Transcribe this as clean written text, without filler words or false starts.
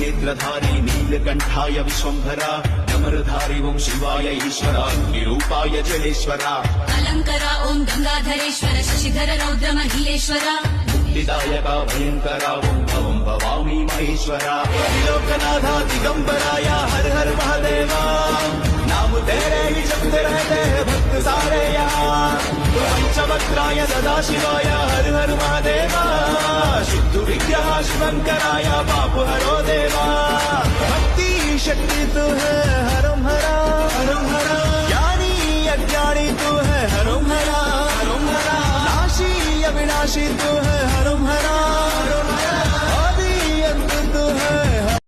नेत्रधारी नीलकण्ठाय विश्वम्भरा डमरुधारी ओं शिवाय ईश्वरा निरूपाय जलेश्वरा अलङ्करा ॐ गङ्गाधरेश्वर शशिधर रौद्र महीलेश्वरा मुक्तिदायका भयङ्करा ओं भवं भवामि महेश्वरा त्रिलोकनाथा दिगंबराया हर हर महादेवा नाम तेरे ही जपते रहते हैं भक्त सारे यहाँ पंचवक्त्राय सदाशिवाय हर हर महादेवा सिद्ध विग्रह शिवंकराय पाप हरो देवा भक्ति शक्ति तू है हरम हरा ज्ञानी अज्ञानी तू है हरम हरा नाशी अविनाशी तू